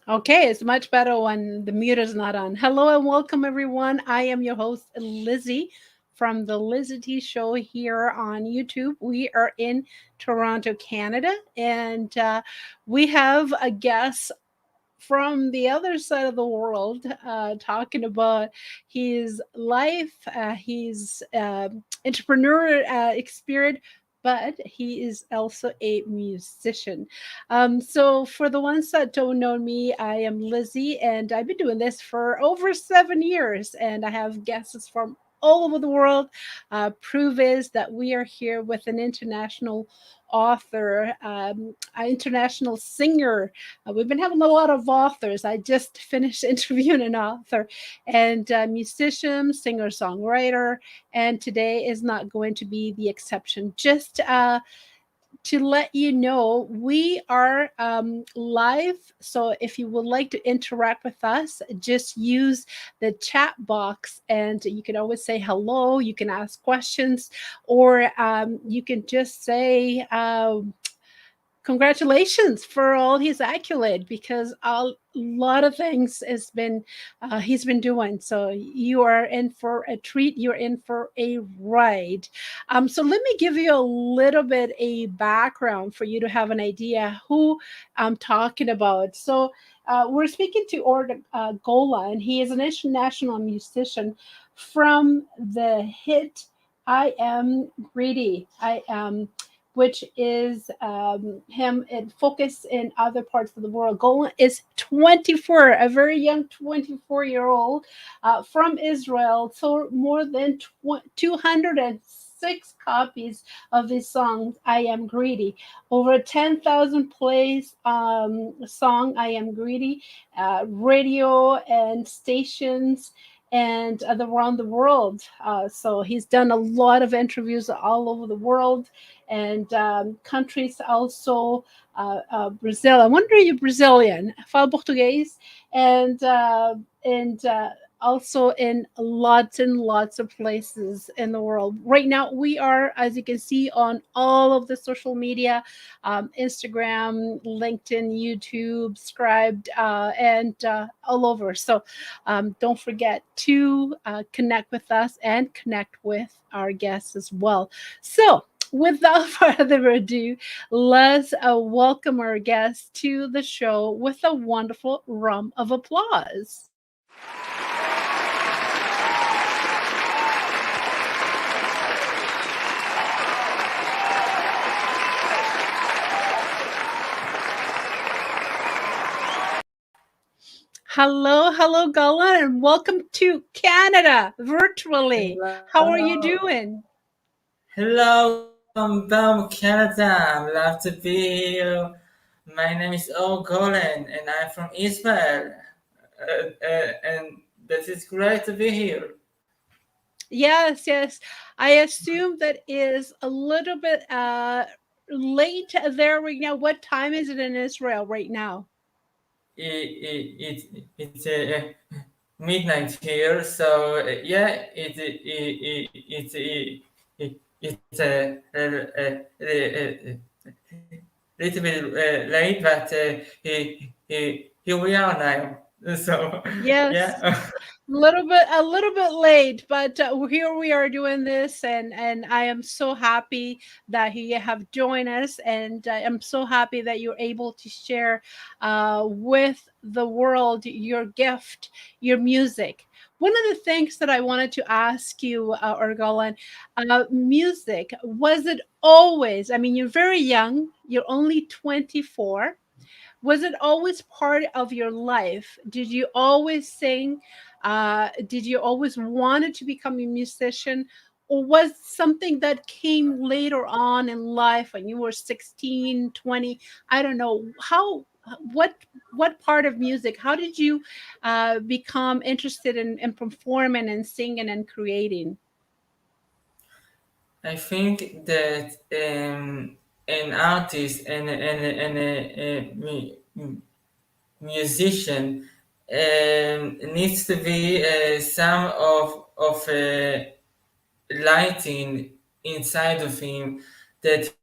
Okay, it's much better when the mute is not on. Hello and welcome, everyone. I am your host, Lizzie, from the LizyT Show here on YouTube. We are in Toronto, Canada, and we have a guest from the other side of the world talking about his life, his entrepreneur experience, but he is also a musician. So, for the ones that don't know me, I am Lizzie, and I've been doing this for over 7 years, and I have guests from all over the world. Proof is that we are here with an international author, an international singer. We've been having a lot of authors. I just finished interviewing an author and musician, singer, songwriter, and today is not going to be the exception. Just to let you know, we are live. So if you would like to interact with us, just use the chat box and you can always say hello. You can ask questions, or you can just say, congratulations for all his accolade, because a lot of things has been he's been doing. So you are in for a treat, you're in for a ride. So let me give you a little bit a background for you to have an idea who I'm talking about. So we're speaking to Or Golan. He is an international musician from the hit I Am Greedy. I am, which is him and focus in other parts of the world. Golan is 24, a very young 24-year-old from Israel. So more than 206 copies of his song "I Am Greedy," over 10,000 plays. Song "I Am Greedy," radio and stations and around the world. So he's done a lot of interviews all over the world, and countries also. Brazil. I wonder you're Brazilian. Falo português, and also in lots and lots of places in the world. Right now, we are, as you can see, on all of the social media, Instagram, LinkedIn, YouTube, Scribed, and all over. So don't forget to connect with us and connect with our guests as well. So, without further ado, let's welcome our guest to the show with a wonderful round of applause. Hello, hello, Golan, and welcome to Canada virtually. How are you Hello, doing? welcome Canada. I'm glad to be here. My name is Or Golan, and I'm from Israel. And this is great to be here. Yes, yes. I assume that is a little bit late there right now. What time is it in Israel right now? It's midnight here, so yeah, it's little bit late, but here we are now. So Yes, yeah. a little bit late, but here we are doing this, and I am so happy that you have joined us, and I'm so happy that you're able to share with the world your gift, your music. One of the things that I wanted to ask you, Orgolan, music, was it always? I mean, you're very young. You're only 24. Was it always part of your life? Did you always sing? Did you always wanted to become a musician? Or was something that came later on in life when you were 16, 20? I don't know. What what part of music? How did you become interested in performing and singing and creating? I think that an artist and a musician needs to be some of lighting inside of him that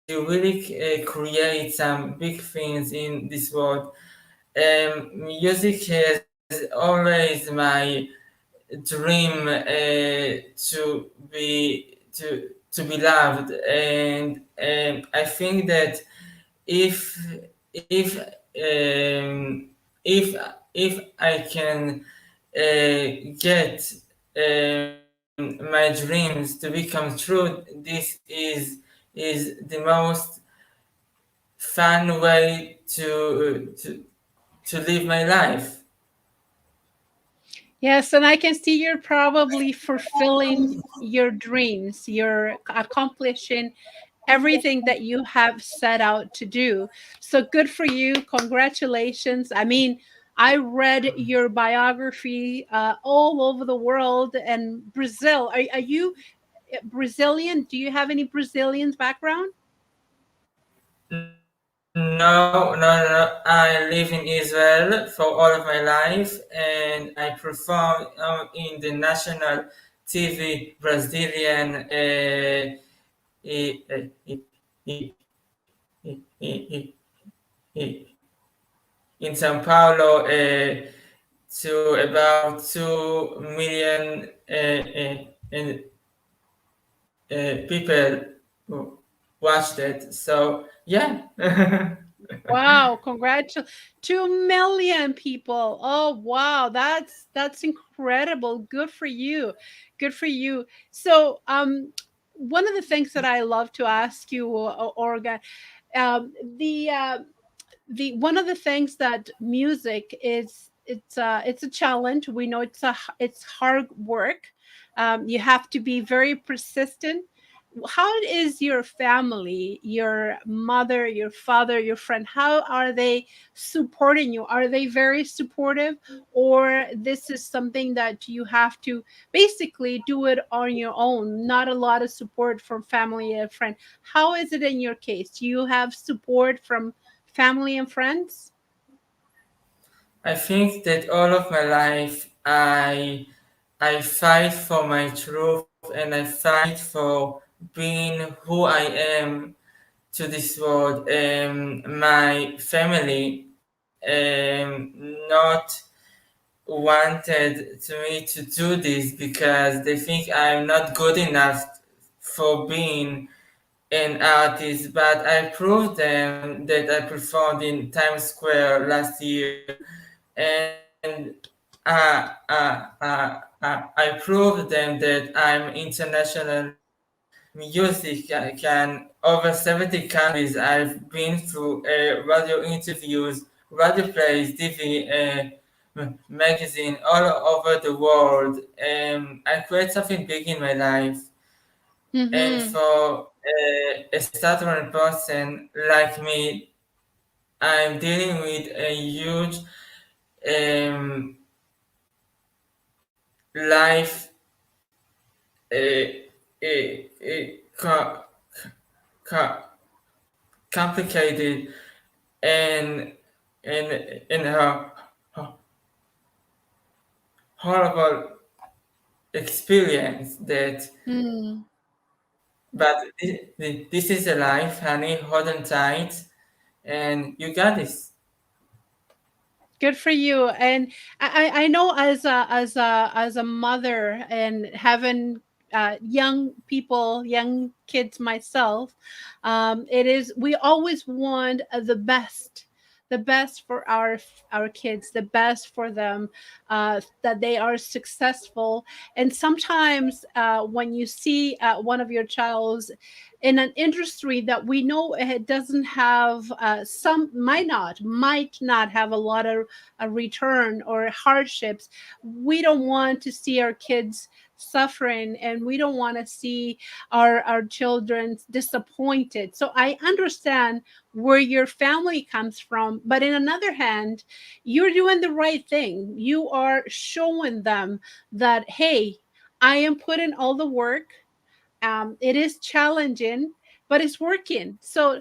he really create some big things in this world. Music has always my dream to be loved, and I think that if if if if I can get my dreams to become true, this is the most fun way to live my life. Yes, and I can see you're probably fulfilling your dreams. You're accomplishing everything that you have set out to do. So good for you. Congratulations. I mean, I read your biography all over the world and Brazil. Are you Brazilian? Do you have any Brazilian background? No, no, no. I live in Israel for all of my life, and I perform in the national TV Brazilian i- i- i- i- i- in São Paulo to about 2 million people who watched it. So yeah. Wow, 2 million people. Oh wow, that's incredible. Good for you. Good for you. So one of the things that I love to ask you, Orga, um, the uh, the one of the things that music is, it's a challenge. We know it's hard work. You have to be very persistent. How is your family, your mother, your father, your friend, how are they supporting you? Are they very supportive, or this is something that you have to basically do it on your own, not a lot of support from family and friend? How is it in your case? Do you have support from family and friends? I think that all of my life I fight for my truth and I fight for being who I am to this world. My family not wanted to me to do this because they think I'm not good enough for being an artist, but I proved them that I performed in Times Square last year, and I proved them that I'm internationally music can over 70 countries. I've been through radio interviews, radio plays, TV, magazine all over the world. I create something big in my life, and Mm-hmm. for a stuttering person like me, I'm dealing with a huge um, life co- co- complicated and and a horrible experience that, Mm. but this is a life, honey. Hold on tight, and you got this. Good for you. And I know, as a mother and having young people, young kids myself, it is, we always want the best for our kids, the best for them, that they are successful. And sometimes when you see one of your child's in an industry that we know it doesn't have, some might not have a lot of a return or hardships, we don't want to see our kids suffering, and we don't want to see our children disappointed. So I understand where your family comes from, but in another hand, you're doing the right thing. You are showing them that, hey, I am putting all the work. It is challenging, but it's working. So,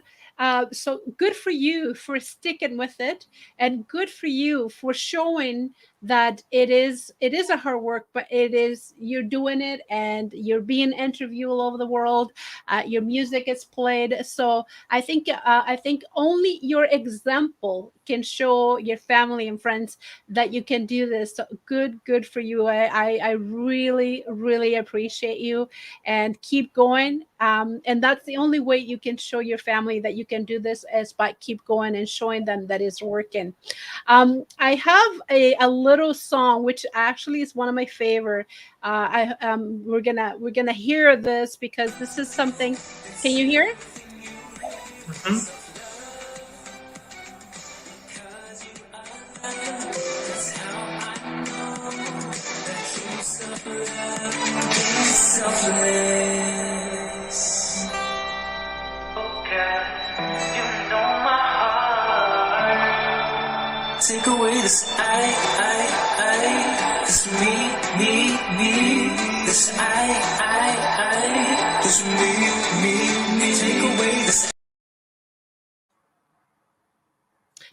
so good for you for sticking with it, and good for you for showing that it is a hard work, but it is, you're doing it and you're being interviewed all over the world. Your music is played. So I think only your example can show your family and friends that you can do this. So good for you. I really really appreciate you, and keep going. And that's the only way you can show your family that you can do this, is by keep going and showing them that it's working. I have a little song which actually is one of my favorite. We're gonna hear this because this is something. Can you hear it? Mhm. Take away this this me, this this me, take away this.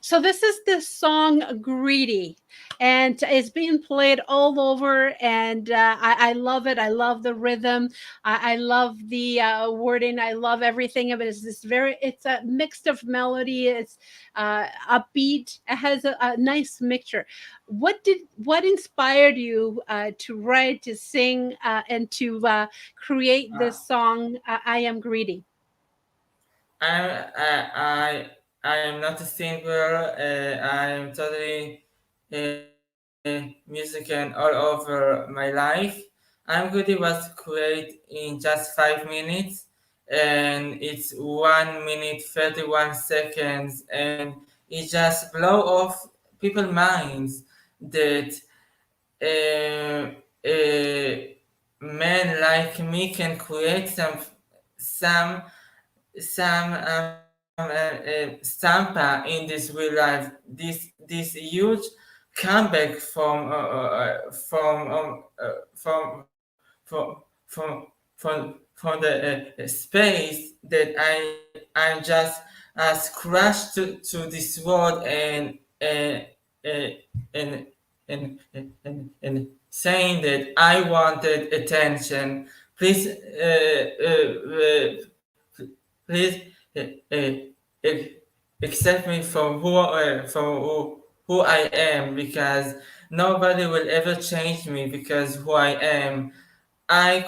So this is the song "Greedy," and it's being played all over. And I love it. I love the rhythm. I love the wording. I love everything of it. It's this very. It's a mix of melody. It's upbeat. It has a nice mixture. What inspired you to write, to sing, and to create this song? I am greedy. I am not a singer. I am totally musician all over my life. I'm good. It was created in just 5 minutes, and it's 1 minute 31 seconds, and it just blow off people's minds that a man like me can create some stampa in this real life. This huge comeback from from the space that I'm just crashed to this world, uh, uh, and saying that I wanted attention. Please, please uh, uh, ac- accept me for who I am, because nobody will ever change me because who I am. I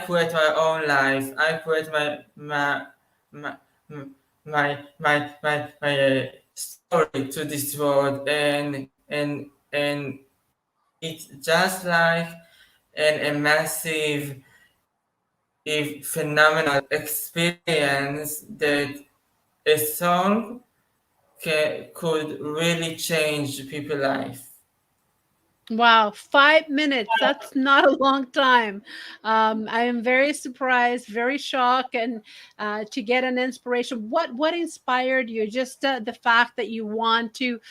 create my own life. I create my my story to this world, and it's just like a massive, a phenomenal experience that a song could really change people's life. Wow, 5 minutes. That's not a long time. I am very surprised, very shocked, and to get an inspiration. What inspired you? Just the fact that you want to.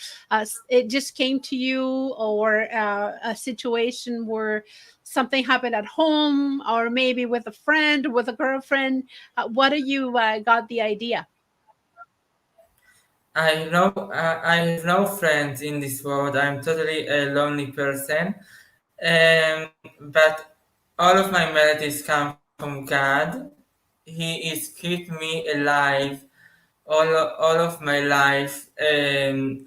It just came to you, or a situation where something happened at home, or maybe with a friend, with a girlfriend. What do you got the idea? I have no friends in this world. I'm totally a lonely person. But all of my melodies come from God. He is keep me alive all of my life,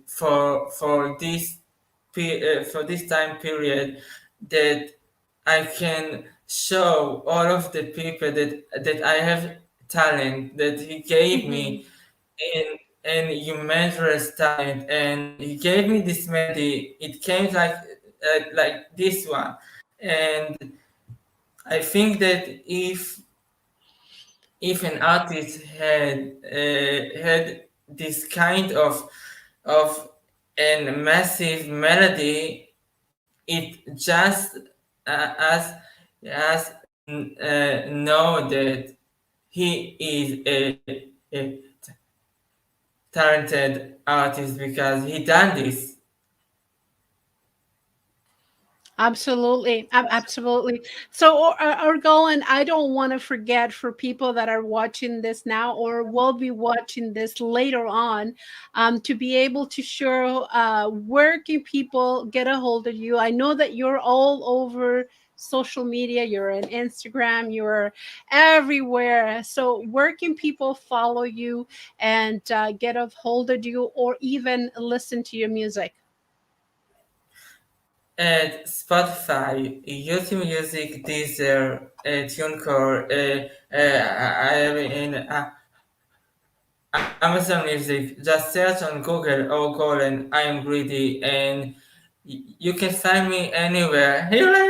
for for this time period, that I can show all of the people that I have talent that He gave Hmm. me, and humorous talent, and He gave me this melody. It came like this one, and I think that if an artist had this kind of a massive melody, it just as know that he is a talented artist because he done this. Absolutely. Absolutely. So, our goal, and I don't want to forget for people that are watching this now or will be watching this later on, to be able to show where can people get a hold of you. I know that you're all over social media, you're on Instagram, you're everywhere. So, where can people follow you and get a hold of you or even listen to your music? At Spotify, YouTube Music, Deezer, TuneCore, I am in Amazon Music. Just search on Google Or Golan, I am greedy, and you can find me anywhere. Here I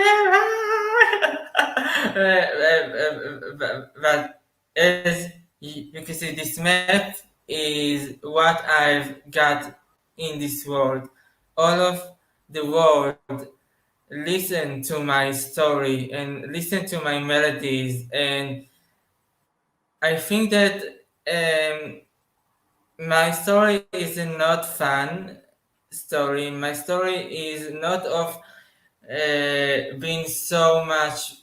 am! But as you can see, this map is what I've got in this world. All of the world listen to my story and listen to my melodies, and I think that my story is not fun story. My story is not of being so much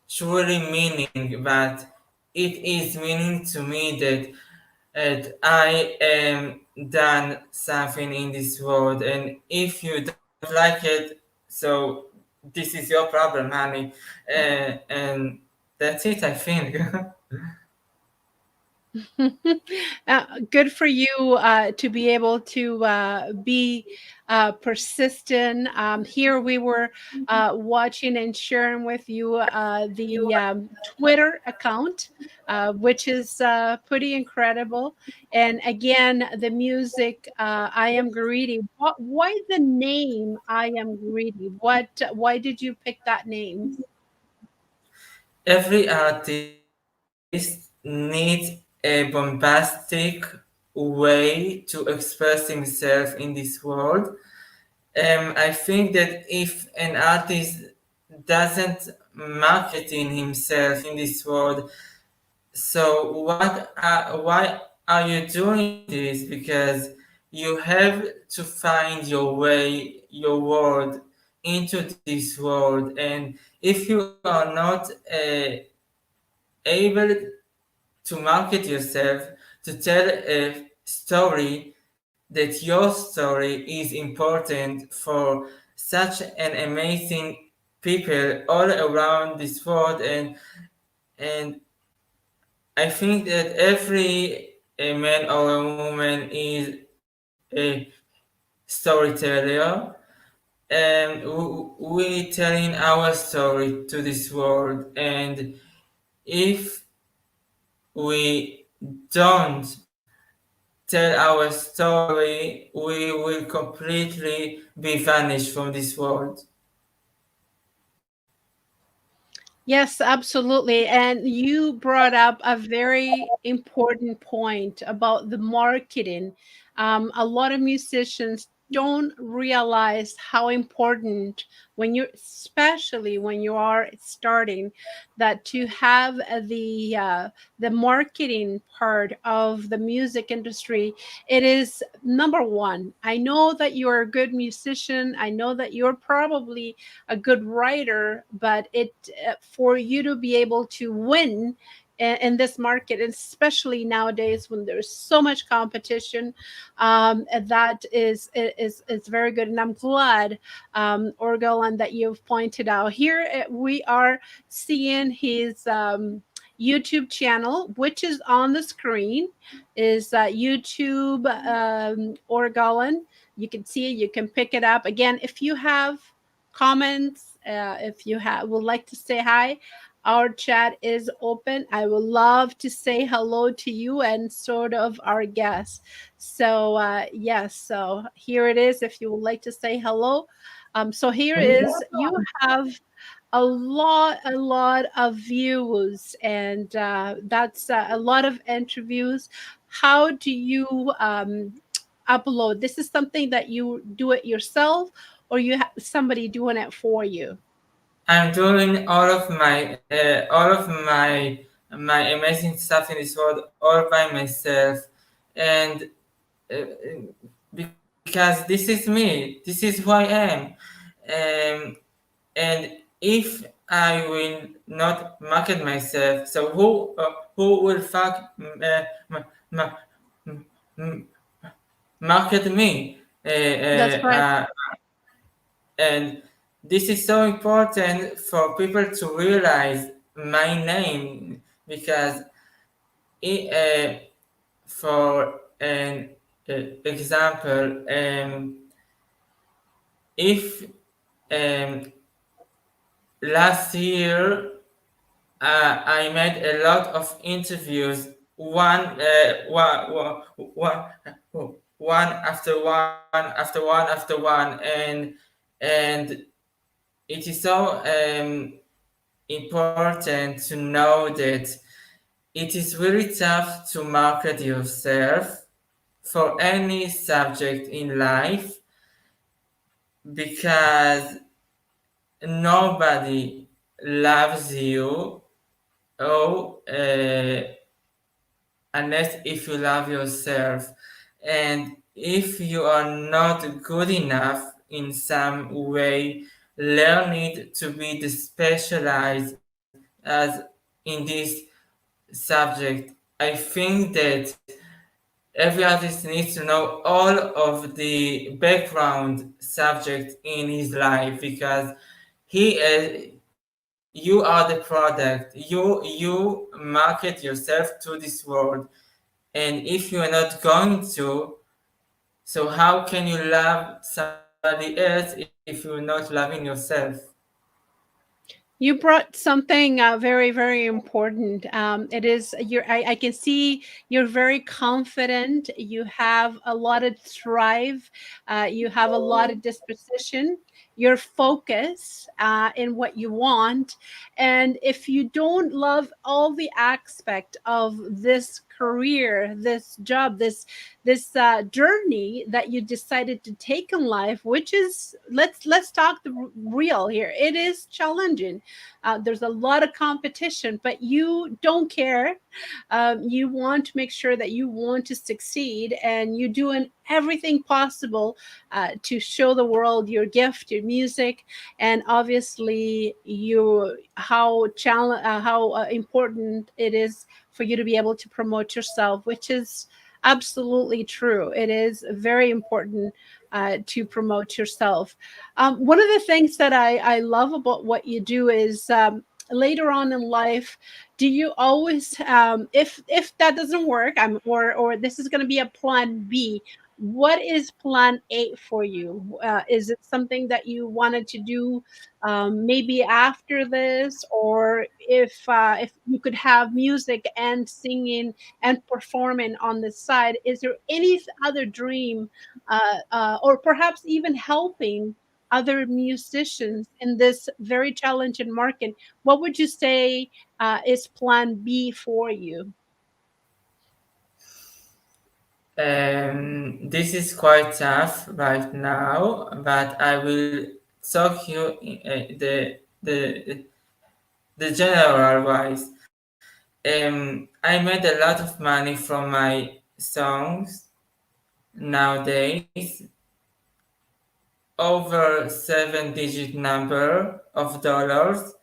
truly meaning, but it is meaning to me that I am done something in this world, and if you don't like it, so this is your problem, honey. And that's it, I think. Good for you to be able to be persistent. Here we were watching and sharing with you the Twitter account, which is pretty incredible. And again, the music, I Am Greedy. Why the name I Am Greedy? Why did you pick that name? Every artist needs a bombastic way to express himself in this world. I think that if an artist doesn't marketing himself in this world, so why are you doing this? Because you have to find your way, your world into this world, and if you are not able to market yourself, to tell a story, that your story is important for such an amazing people all around this world. And I think that every a man or a woman is a storyteller, and we telling our story to this world. And if we don't tell our story, we will completely be vanished from this world. Yes, absolutely. And you brought up a very important point about the marketing. A lot of musicians don't realize how important when you're, especially when you are starting, that to have the marketing part of the music industry. It is number one. I know that you're a good musician. I know that you're probably a good writer, but it for you to be able to win in this market, especially nowadays when there's so much competition, that is very good. And I'm glad, Or Golan, that you've pointed out here. We are seeing his YouTube channel, which is on the screen, is YouTube Or Golan. You can see it. You can pick it up again if you have comments. If you would like to say hi, our chat is open. I would love to say hello to you and sort of our guests. So yes, so here it is. If you would like to say hello, so here is you have a lot of views, and that's a lot of interviews. How do you upload? This is something that you do it yourself, or you have somebody doing it for you? I'm doing all of my amazing stuff in this world all by myself, and because because this is me, this is who I am. And if I will not market myself, so who will m- m- market me? That's correct. And this is so important for people to realize my name because it, for an example, if um, last year I made a lot of interviews, one after one, and it is so important to know that it is really tough to market yourself for any subject in life because nobody loves you oh unless if you love yourself, and if you are not good enough in some way, learn it to be the specialized as in this subject. I think that every artist needs to know all of the background subject in his life because he you are the product. You market yourself to this world, and if you are not going to, so how can you love somebody else if you're not loving yourself? You brought something very, very important. It is I can see you're very confident. You have a lot of drive. You have a lot of disposition. Your focus in what you want, and if you don't love all the aspect of this career, this job, this journey that you decided to take in life, which is, let's talk the real here. It is challenging. There's a lot of competition, but you don't care. You want to make sure that you want to succeed, and you're doing everything possible to show the world your gift, your music, and obviously you how important it is for you to be able to promote yourself, which is absolutely true. It is very important to promote yourself. One of the things that I love about what you do is later on in life, do you always, if that doesn't work, or this is going to be a plan B, what is plan A for you? Is it something that you wanted to do maybe after this, or if you could have music and singing and performing on the side, is there any other dream, or perhaps even helping other musicians in this very challenging market? What would you say is plan B for you? This is quite tough right now, but I will talk you the general wise. I made a lot of money from my songs nowadays, over 7-digit number of dollars,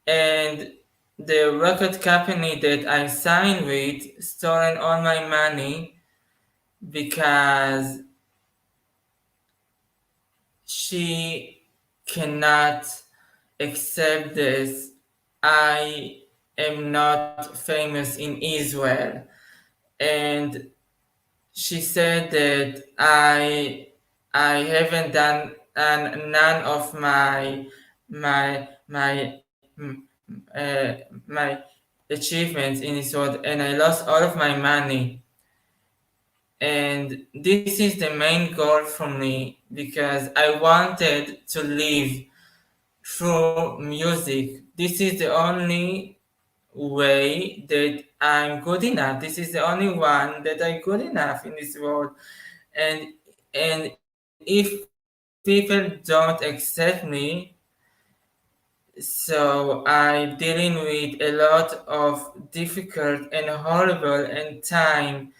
and the record company that I signed with stolen all my money because she cannot accept this. I am not famous in Israel, and she said that I haven't done none of my my achievements in this world, and I lost all of my money. And this is the main goal for me because I wanted to live through music. This is the only way that I'm good enough. This is the only one that I'm good enough in this world. And if people don't accept me, so I'm dealing with a lot of difficult and horrible and time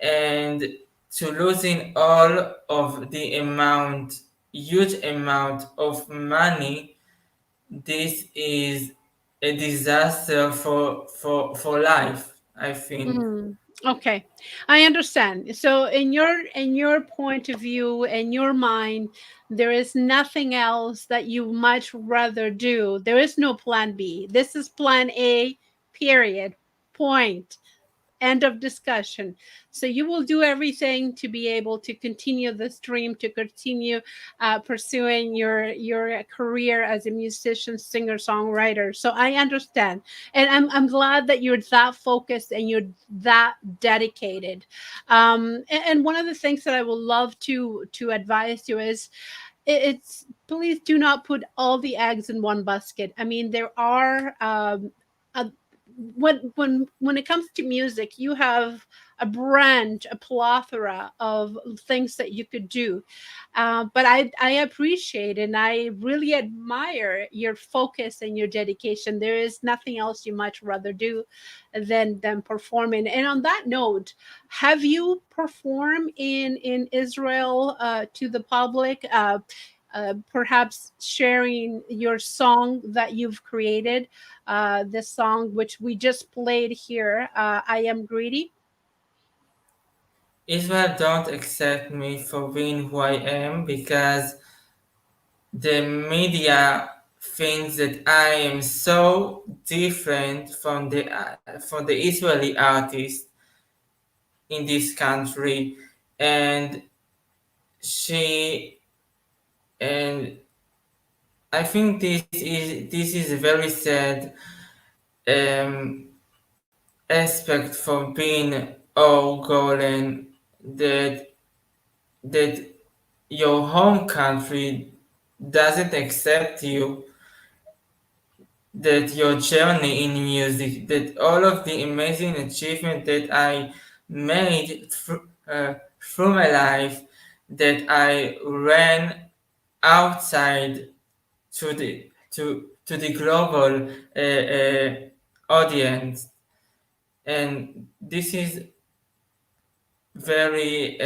and to losing all of the amount, huge amount of money. This is a disaster for life, I think. Mm, okay, I understand. So, in your point of view, in your mind, there is nothing else that you much rather do. There is no plan B. This is plan A. Period. Point. End of discussion. So you will do everything to be able to continue this dream, to continue pursuing your career as a musician, singer, songwriter. So I understand, and I'm glad that you're that focused and you're that dedicated. And one of the things that I would love to advise you is it's please do not put all the eggs in one basket. I mean, there are a, when it comes to music, you have a brand, a plethora of things that you could do. But I appreciate and I really admire your focus and your dedication. There is nothing else you much rather do than performing. And on that note, have you performed in Israel to the public? Perhaps sharing your song that you've created, this song which we just played here, I Am Greedy. Israel don't accept me for being who I am because the media thinks that I am so different from the Israeli artist in this country, and she and I think this is a very sad um, aspect for being Or Golan, that your home country doesn't accept you, that your journey in music, that all of the amazing achievement that I made through my life, that I ran outside to the global audience, and this is very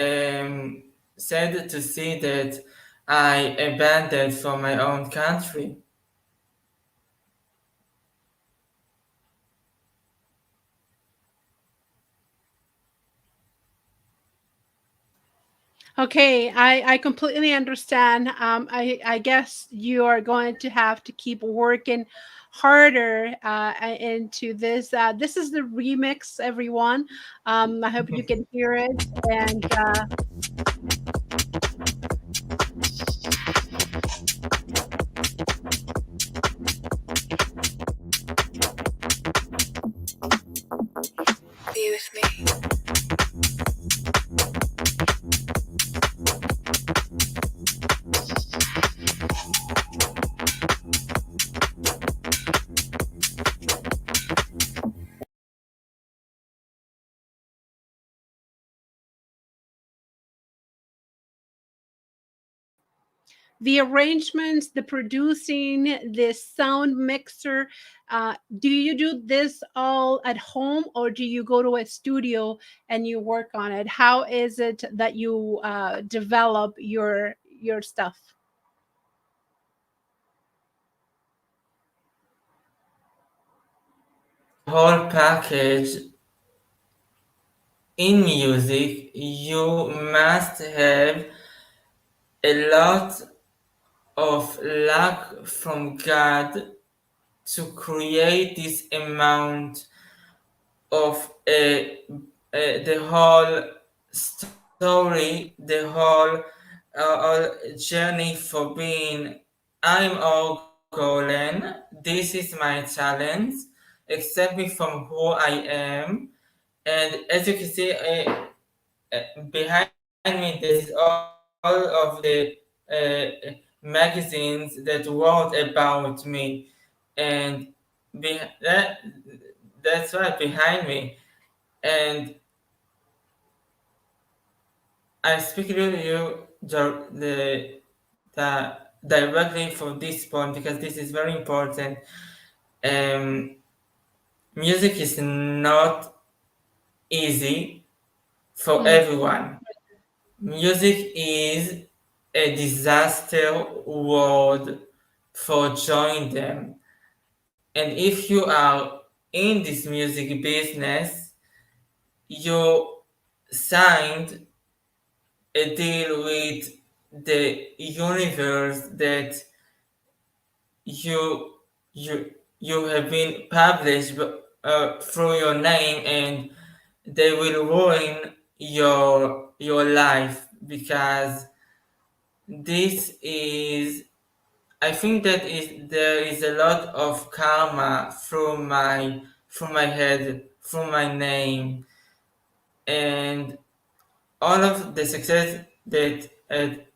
sad to see that I abandoned for my own country. Okay, I completely understand. I guess you are going to have to keep working harder into this. This is the remix, everyone. I hope you can hear it. And Be with me. the arrangements, the producing, the sound mixer. Do you do this all at home or do you go to a studio and you work on it? How is it that you develop your stuff? Whole package in music, you must have a lot of luck from God to create this amount of the whole story, the whole journey for being I'm Or Golan. This is my challenge. Accept me from who I am. And as you can see, behind me, there is all of the magazines that wrote about me, and that that's right behind me. And I speak to you directly for this point because this is very important. Um, Music is not easy for Mm. everyone. music is a disaster word for joining them. And if you are in this music business, you signed a deal with the universe that you you you have been published through your name, and they will ruin your life because this is I think that is there is a lot of karma through my head, through my name, and all of the success that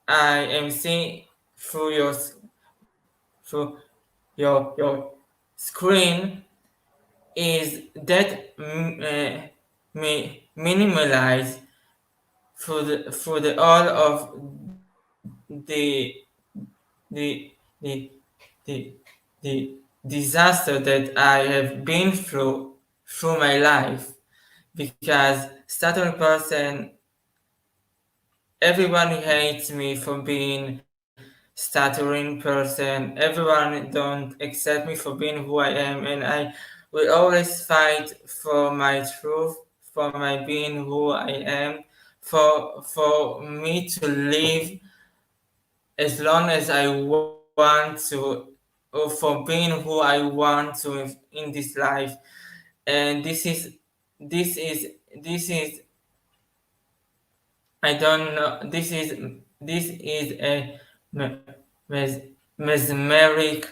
I am seeing through through your screen is that minimalized for the all of the the the the the disaster that I have been through my life, because certain person, everyone hates me for being stuttering person. Everyone don't accept me for being who I am, and I will always fight for my truth, for my being who I am, for me to live as long as I want to, or for being who I want to in this life. And this is this is I don't know. This is a me- mes- mesmeric,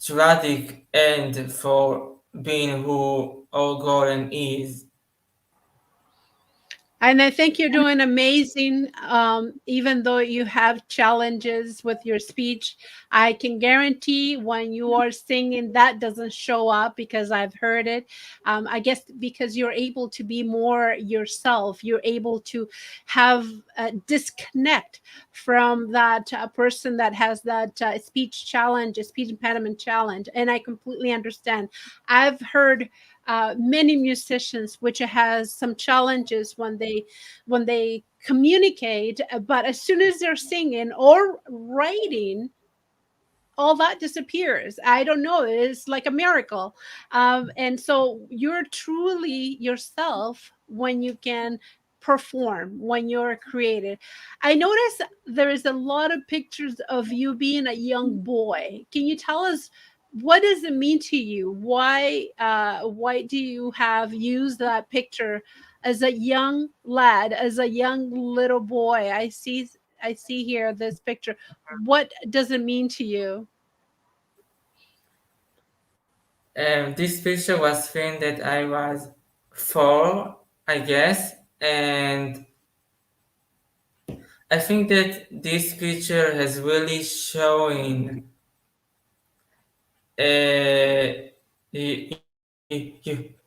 tragic end for being who Or Golan is. And I think you're doing amazing. Even though you have challenges with your speech, I can guarantee when you are singing, that doesn't show up because I've heard it. I guess because you're able to be more yourself, you're able to have a disconnect from that person that has that speech challenge, a speech impediment challenge. And I completely understand. I've heard many musicians which has some challenges when they communicate, but as soon as they're singing or writing, all that disappears. I don't know, it's like a miracle. And so you're truly yourself when you can perform, when you're creative. I notice there is a lot of pictures of you being a young boy. Can you tell us what does it mean to you? Why do you have used that picture as a young lad, as a young little boy? I see here this picture. What does it mean to you? This picture was filmed that I was 4, I guess, and I think that this picture has really showing you,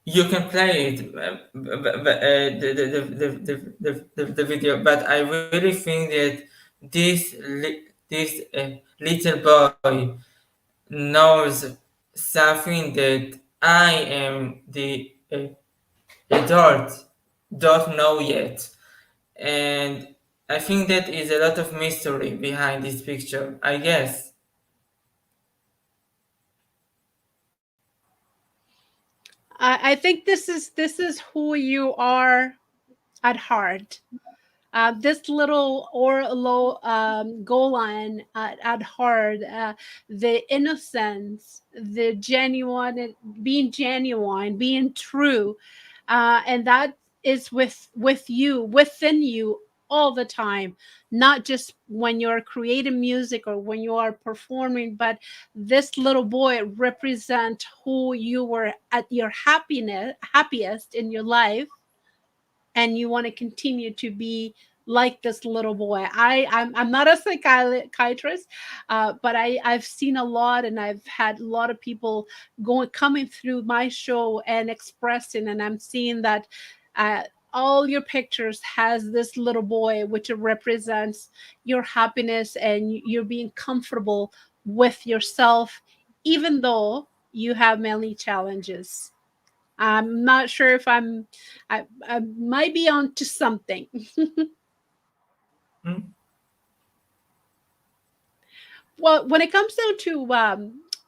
you can play it, the video, but I really think that this little boy knows something that I am the adult don't know yet, and I think that is a lot of mystery behind this picture, I guess. I think this is who you are at heart. This little Golan at heart, the innocence, the genuine, being genuine, being true, and that is with you, within you all the time, not just when you're creating music or when you are performing, but this little boy represent who you were at your happiest in your life, and you want to continue to be like this little boy. I'm not a psychiatrist, but I've seen a lot, and I've had a lot of people going coming through my show and expressing, and I'm seeing that uh, all your pictures has this little boy, which represents your happiness and you're being comfortable with yourself, even though you have many challenges. I'm not sure if I might be onto something. Hmm? Well, when it comes down to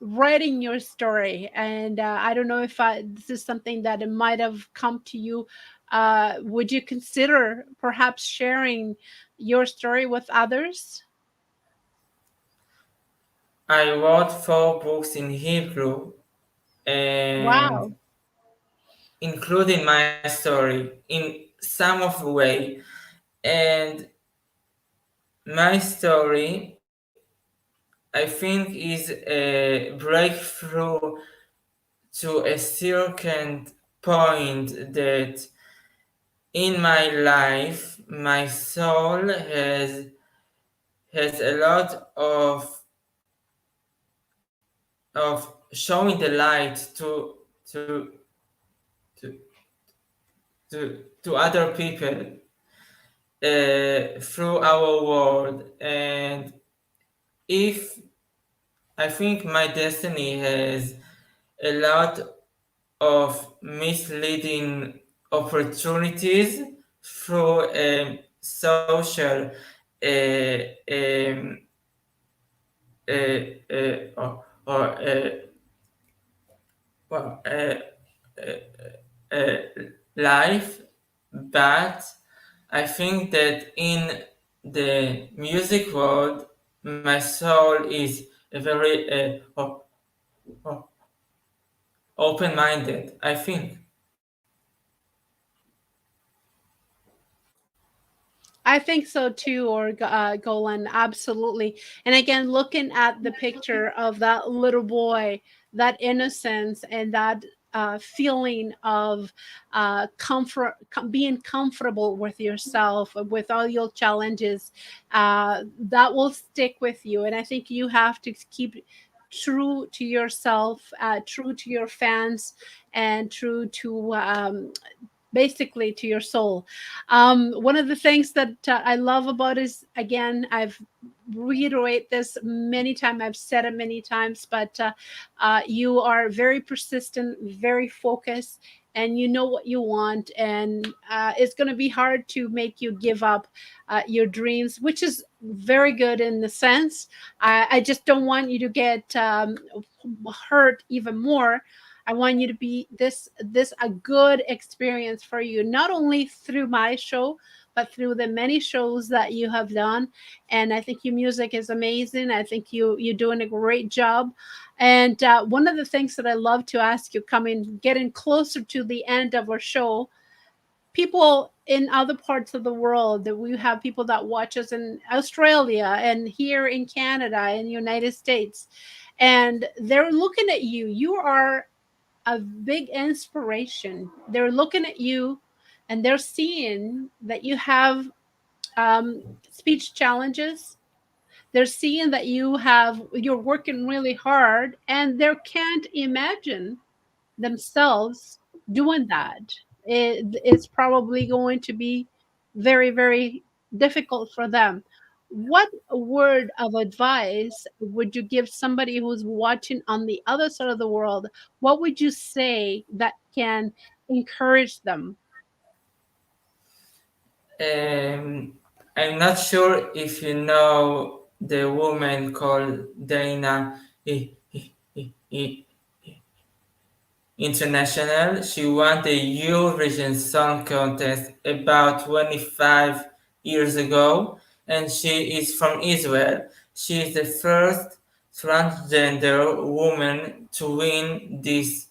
writing your story, and I don't know if this is something that it might have come to you, would you consider perhaps sharing your story with others? I wrote 4 books in Hebrew, and Wow. including my story in some of the way. And my story, I think, is a breakthrough to a certain point that in my life my soul has a lot of showing the light to to to other people through our world. And if I think my destiny has a lot of misleading opportunities through social um, or well, uh, life, but I think that in the music world, my soul is very open-minded, I think. I think so too, or Golan, absolutely. And again, looking at the picture of that little boy, that innocence and that feeling of being comfortable with yourself, with all your challenges, that will stick with you. And I think you have to keep true to yourself, true to your fans, and true to basically to your soul. One of the things that I love about is, again, I've reiterate this many times, I've said it many times, but you are very persistent, very focused, and you know what you want, and it's going to be hard to make you give up your dreams, which is very good in the sense. I just don't want you to get hurt even more. I want you to be this a good experience for you, not only through my show, but through the many shows that you have done. And I think your music is amazing. I think you're doing a great job. And one of the things that I love to ask you, coming getting closer to the end of our show, people in other parts of the world, that we have people that watch us in Australia and here in Canada and United States, and they're looking at you. You are a big inspiration. They're looking at you and they're seeing that you have speech challenges. They're seeing that you're working really hard, and they can't imagine themselves doing that. It's probably going to be very, very difficult for them. What word of advice would you give somebody who's watching on the other side of the world? What would you say that can encourage them? Um, I'm not sure if you know the woman called Dana International. She won the Eurovision Song Contest about 25 years ago, and she is from Israel. She is the first transgender woman to win this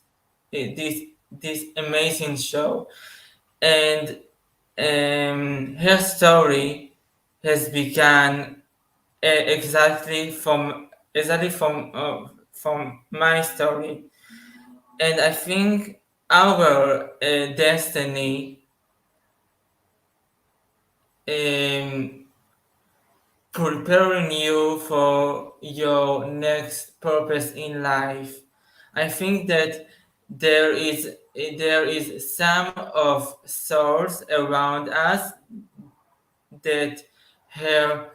this amazing show, and her story has begun exactly from my story. And I think our destiny, um, preparing you for your next purpose in life. I think that there is some of souls around us that her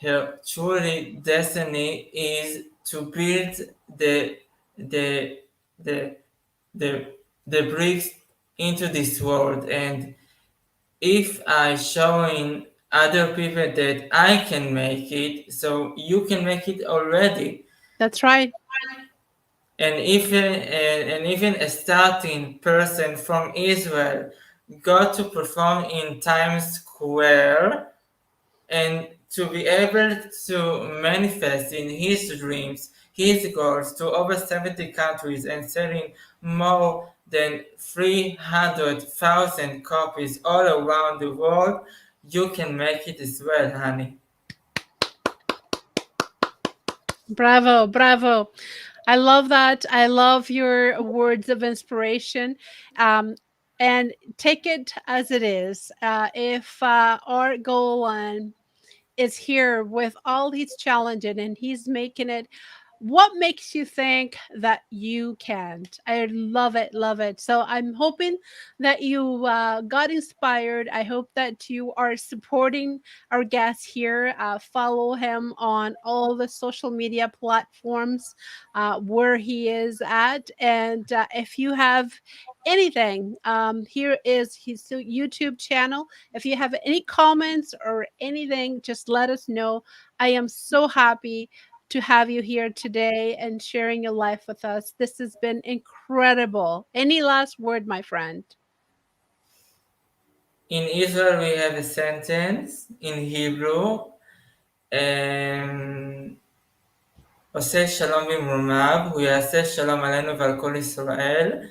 her truly destiny is to build the the the the the bricks into this world. And if I showing other people that I can make it, so you can make it already. That's right. And even a starting person from Israel got to perform in Times Square, and to be able to manifest in his dreams, his goals to over 70 countries and selling more than 300,000 copies all around the world, you can make it as well, honey. Bravo, bravo. I love that. I love your words of inspiration. Um, and take it as it is. If Or Golan is here with all these challenges and he's making it, what makes you think that you can't? I love it, love it. So I'm hoping that you got inspired. I hope that you are supporting our guest here. Follow him on all the social media platforms where he is at. And if you have anything, here is his YouTube channel. If you have any comments or anything, just let us know. I am so happy to have you here today and sharing your life with us. This has been incredible. Any last word, my friend? In Israel, we have a sentence in Hebrew, עושה שלום במרומיו, הוא יעשה שלום עלינו ועל כל ישראל,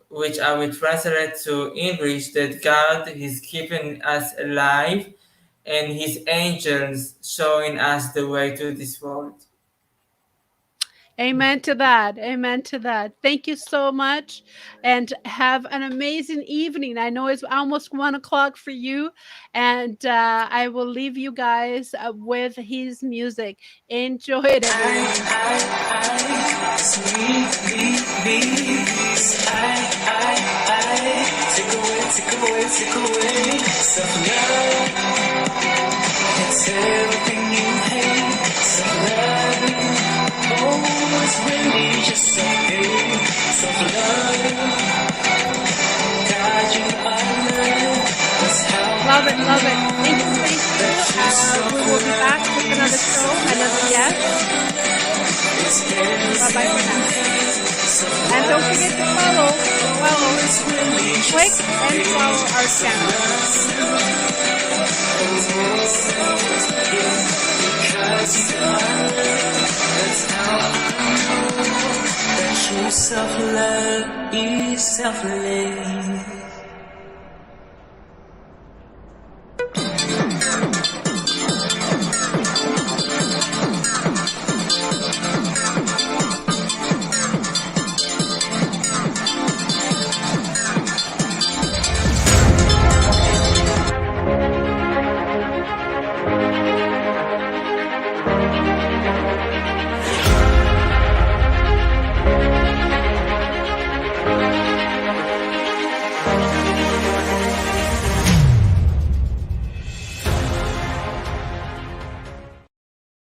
which I will translate to English, that God is keeping us alive and his angels showing us the way to this world. Amen to that. Amen to that. Thank you so much and have an amazing evening. I know it's almost 1 o'clock for you, and I will leave you guys with his music. Enjoy it, everyone. Take away self-love. It's everything you hate. Self-love. Oh, it's really just self-hate. Self-love. God, you are love. That's how Love it, love it. Thank you, thank you. We will be back with another show, another guest. Bye-bye for now. And don't forget to follow, click and follow our channel. Self-love is self-love.